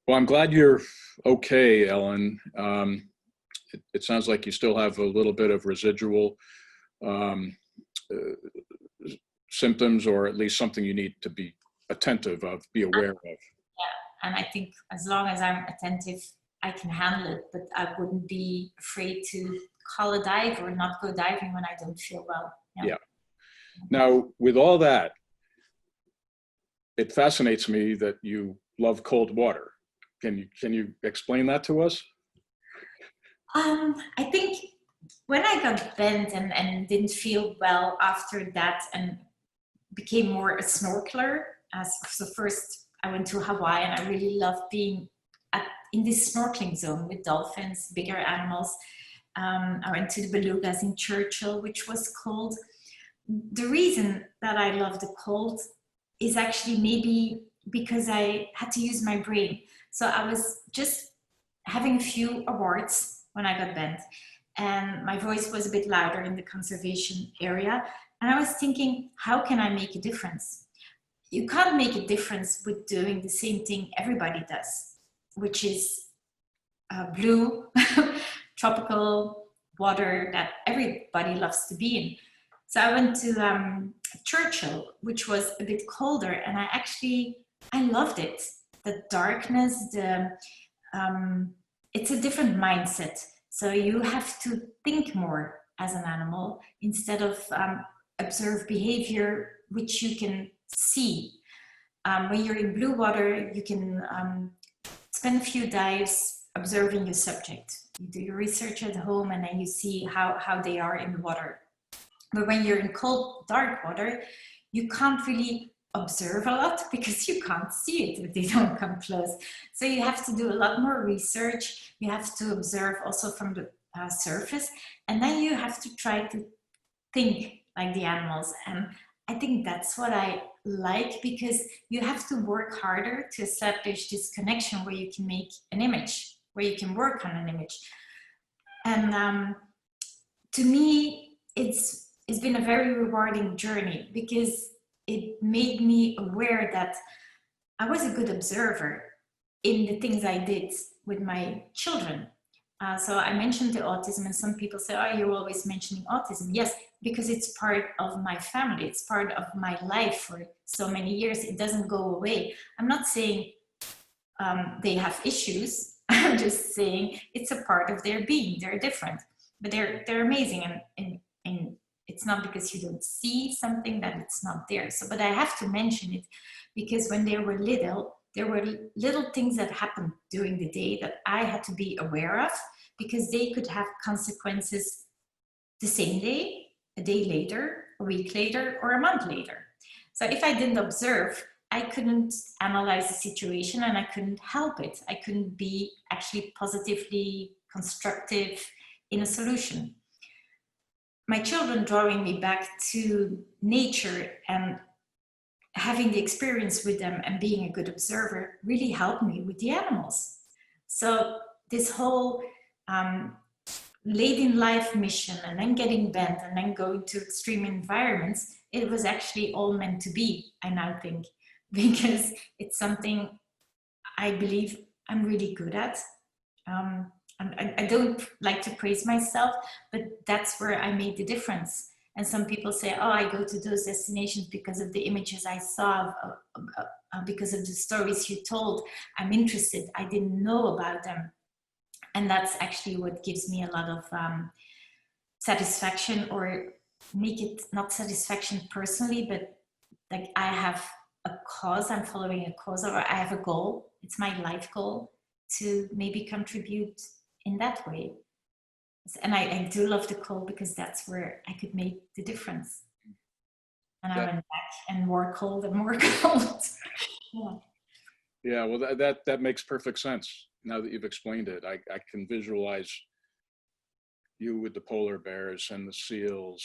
Well, I'm glad you're okay, Ellen. It sounds like you still have a little bit of residual um, uh, symptoms, or at least something you need to be attentive of, be aware of. Yeah, and I think as long as I'm attentive, I can handle it, but I wouldn't be afraid to call a dive or not go diving when I don't feel well. Yeah. Yeah. Now, with all that, it fascinates me that you love cold water. Can you explain that to us? I think when I got bent and didn't feel well after that and became more a snorkeler, so first I went to Hawaii and I really loved being in this snorkeling zone with dolphins, bigger animals. I went to the Belugas in Churchill, which was cold. The reason that I love the cold is actually maybe because I had to use my brain. So I was just having a few awards when I got bent, and my voice was a bit louder in the conservation area. And I was thinking, how can I make a difference? You can't make a difference with doing the same thing everybody does, which is blue, tropical water that everybody loves to be in. So I went to Churchill, which was a bit colder, and I loved it. The darkness, it's a different mindset. So you have to think more as an animal instead of observe behavior, which you can see. When you're in blue water, you can spend a few dives observing your subject. You do your research at home and then you see how they are in the water. But when you're in cold, dark water, you can't really observe a lot because you can't see it if they don't come close. So you have to do a lot more research. You have to observe also from the surface, and then you have to try to think like the animals. And I think that's what I like, because you have to work harder to establish this connection where you can make an image, where you can work on an image. And to me, it's been a very rewarding journey because it made me aware that I was a good observer in the things I did with my children. So I mentioned the autism, and some people say, "Oh, you're always mentioning autism." Yes, because it's part of my family. It's part of my life for so many years. It doesn't go away. I'm not saying they have issues. I'm just saying it's a part of their being. They're different, but they're amazing, and it's not because you don't see something that it's not there. So, but I have to mention it because when they were little, there were little things that happened during the day that I had to be aware of, because they could have consequences the same day, a day later, a week later, or a month later. So if I didn't observe, I couldn't analyze the situation and I couldn't help it. I couldn't be actually positively constructive in a solution. My children drawing me back to nature and having the experience with them and being a good observer really helped me with the animals. So this whole late in life mission and then getting bent and then going to extreme environments, it was actually all meant to be, I now think, because it's something I believe I'm really good at. I don't like to praise myself, but that's where I made the difference. And some people say, "Oh, I go to those destinations because of the images I saw, because of the stories you told. I'm interested. I didn't know about them." And that's actually what gives me a lot of satisfaction, or make it not satisfaction personally, but like I have a cause, I'm following a cause, or I have a goal. It's my life goal to maybe contribute in that way. And I do love the cold because that's where I could make the difference. And I That, went back and more cold and more cold. Yeah. yeah, well, that makes perfect sense. Now that you've explained it, I can visualize you with the polar bears and the seals.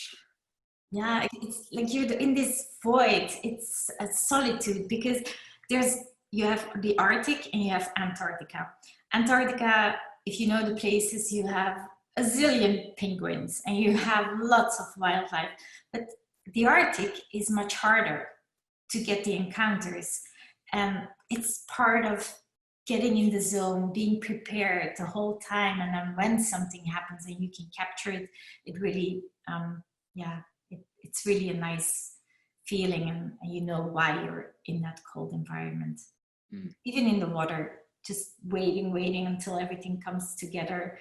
Yeah, it's like you're in this void. It's a solitude because there's you have the Arctic and you have Antarctica. Antarctica, if you know the places, you have a zillion penguins and you have lots of wildlife. But the Arctic is much harder to get the encounters, and it's part of getting in the zone, being prepared the whole time, and then when something happens and you can capture it, it really, yeah, it's really a nice feeling, and you know why you're in that cold environment. Even in the water, just waiting until everything comes together,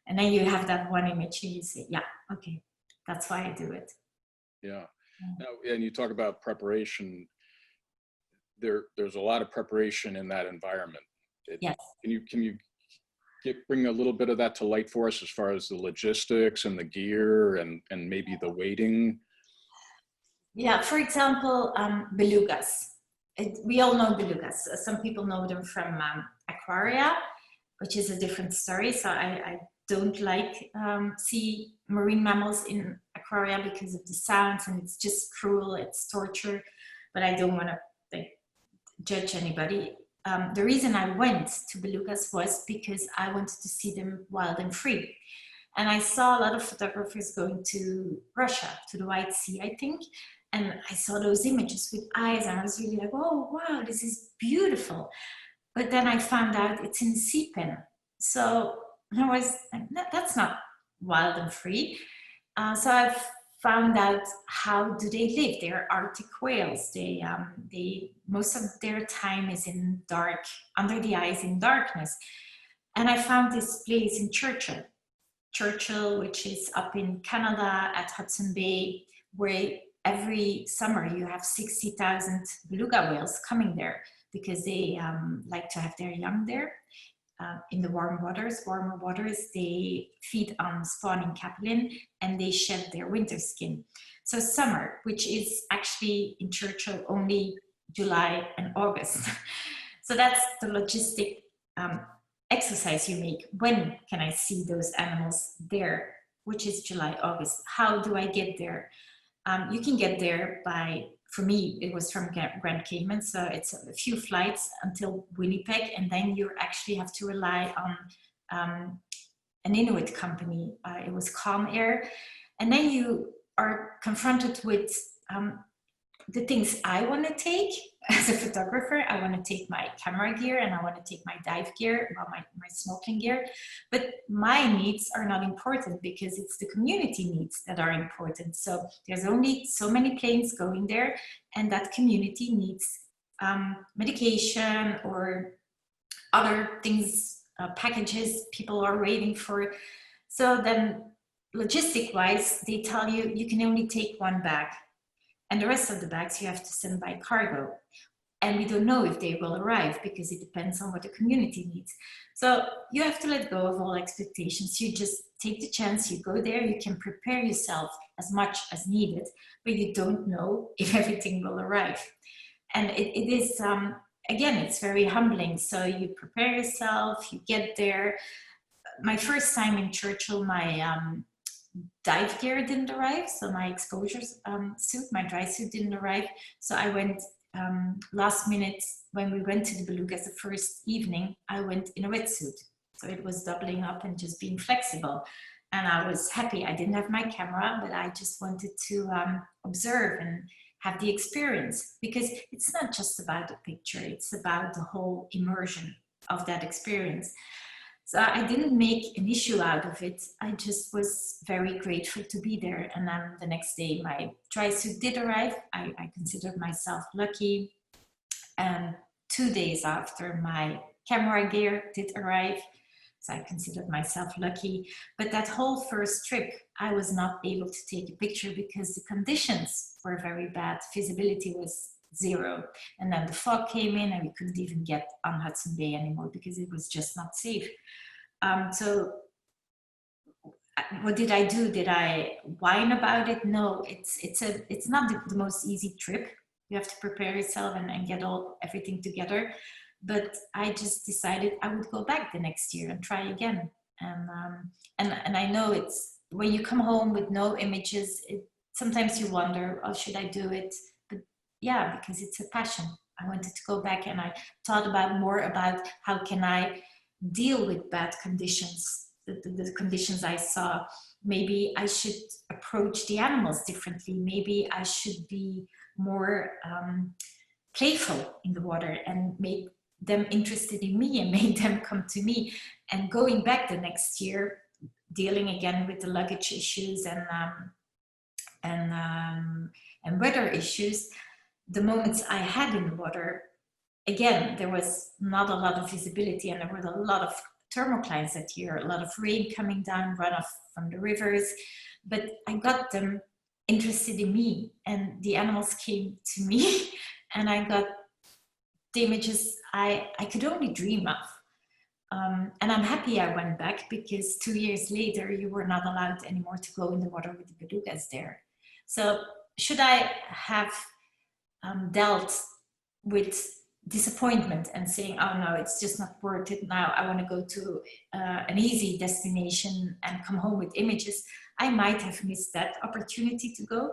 and then you have that one image and you say, yeah, okay, that's why I do it. Yeah. Now, and you talk about preparation. There's a lot of preparation in that environment. Yes. Can you bring a little bit of that to light for us as far as the logistics and the gear and maybe the waiting? Yeah, for example, belugas. We all know belugas. Some people know them from aquaria, which is a different story. So I don't like see marine mammals in aquaria because of the sounds, and it's just cruel, it's torture, but I don't want to judge anybody. The reason I went to belugas was because I wanted to see them wild and free. And I saw a lot of photographers going to Russia, to the White Sea, I think. And I saw those images with eyes, and I was really like, oh, wow, this is beautiful. But then I found out it's in sea pen. So I was like, no, that's not wild and free. So I've found out how do they live. They're Arctic whales. They most of their time is in dark, under the ice in darkness. And I found this place in Churchill, which is up in Canada at Hudson Bay, where every summer you have 60,000 beluga whales coming there because they like to have their young there. In the warmer waters, they feed on spawning capelin and they shed their winter skin. So summer, which is actually in Churchill only July and August. So that's the logistic exercise you make. When can I see those animals there, which is July, August? How do I get there? You can get there by, for me, it was from Grand Cayman, so it's a few flights until Winnipeg, and then you actually have to rely on an Inuit company. It was Calm Air, and then you are confronted with the things I want to take as a photographer. I want to take my camera gear and I want to take my dive gear, well, my snorkeling gear, but my needs are not important because it's the community needs that are important. So there's only so many planes going there, and that community needs medication or other things, packages people are waiting for. So then logistic wise, they tell you you can only take one bag, and the rest of the bags you have to send by cargo. And we don't know if they will arrive because it depends on what the community needs. So you have to let go of all expectations. You just take the chance, you go there, you can prepare yourself as much as needed, but you don't know if everything will arrive. And it is, again, it's very humbling. So you prepare yourself, you get there. My first time in Churchill, my dive gear didn't arrive, so my exposure suit, my dry suit didn't arrive. So I went last minute when we went to the Belugas the first evening, I went in a wetsuit. So it was doubling up and just being flexible. And I was happy. I didn't have my camera, but I just wanted to observe and have the experience, because it's not just about the picture, it's about the whole immersion of that experience. So I didn't make an issue out of it. I just was very grateful to be there. And then the next day, my dry suit did arrive. I considered myself lucky. And 2 days after, my camera gear did arrive. So I considered myself lucky. But that whole first trip, I was not able to take a picture because the conditions were very bad. Visibility was zero. And then the fog came in and we couldn't even get on Hudson Bay anymore because it was just not safe. So what did I do? Did I whine about it? No, it's not the most easy trip. You have to prepare yourself and get everything together. But I just decided I would go back the next year and try again. And I know it's when you come home with no images, sometimes you wonder, oh, should I do it? But yeah, because it's a passion. I wanted to go back, and I thought more about how can I deal with bad conditions, the conditions I saw. Maybe I should approach the animals differently. Maybe I should be more playful in the water and make them interested in me and made them come to me. And going back the next year, dealing again with the luggage issues and weather issues, the moments I had in the water, again, there was not a lot of visibility, and there were a lot of thermoclines that year, a lot of rain coming down, runoff from the rivers. But I got them interested in me, and the animals came to me, and I got the images I could only dream of. And I'm happy I went back, because 2 years later, you were not allowed anymore to go in the water with the belugas there. So should I have dealt with disappointment and saying, oh no, it's just not worth it now, I want to go to an easy destination and come home with images, I might have missed that opportunity to go.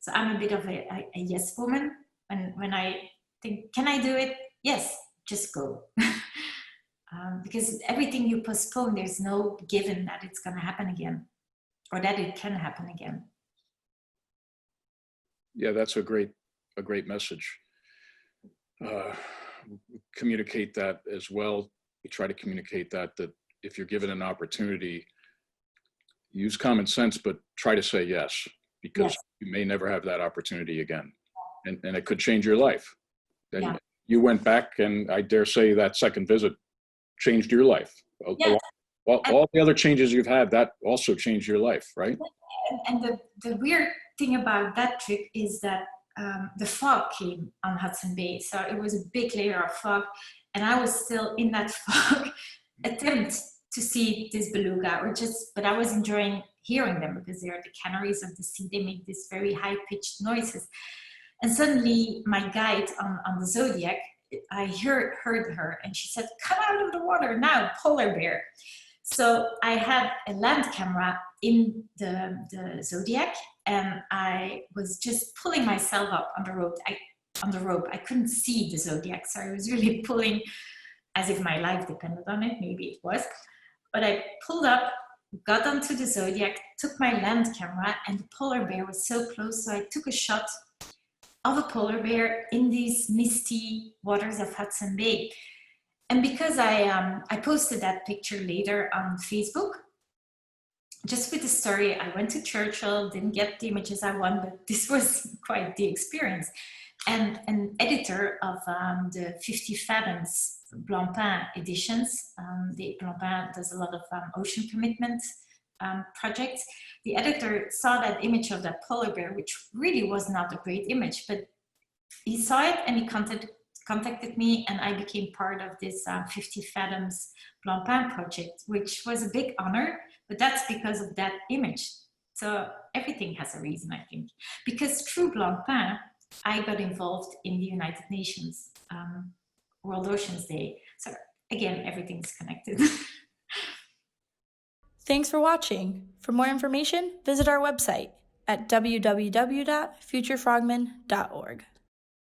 So I'm a bit of a yes woman. When I think, can I do it? Yes, just go. Because everything you postpone, there's no given that it's going to happen again, or that it can happen again. Yeah, that's a great message. Communicate that as well. We try to communicate that if you're given an opportunity, use common sense, but try to say yes, because you may never have that opportunity again. And it could change your life. And you went back, and I dare say that second visit changed your life. All the other changes you've had, that also changed your life, right? And the weird thing about that trip is that the fog came on Hudson Bay. So it was a big layer of fog, and I was still in that fog attempt to see this beluga, but I was enjoying hearing them, because they are the canaries of the sea. They make these very high-pitched noises. And suddenly my guide on the Zodiac, I heard her, and she said, come out of the water now, polar bear. So I had a land camera in the Zodiac, and I was just pulling myself up on the rope. I couldn't see the Zodiac, so I was really pulling as if my life depended on it. Maybe it was. But I pulled up, got onto the Zodiac, took my land camera, and the polar bear was so close, so I took a shot of a polar bear in these misty waters of Hudson Bay. And because I posted that picture later on Facebook, just with the story, I went to Churchill, didn't get the images I want, but this was quite the experience. And an editor of the 50 Fathoms Blancpain editions, Blancpain does a lot of ocean commitment projects. The editor saw that image of that polar bear, which really was not a great image, but he saw it and he contacted me, and I became part of this 50 Fathoms Blancpain project, which was a big honor, but that's because of that image. So everything has a reason, I think. Because through Blancpain, I got involved in the United Nations World Oceans Day. So again, everything's connected. Thanks for watching. For more information, visit our website at www.futurefrogmen.org.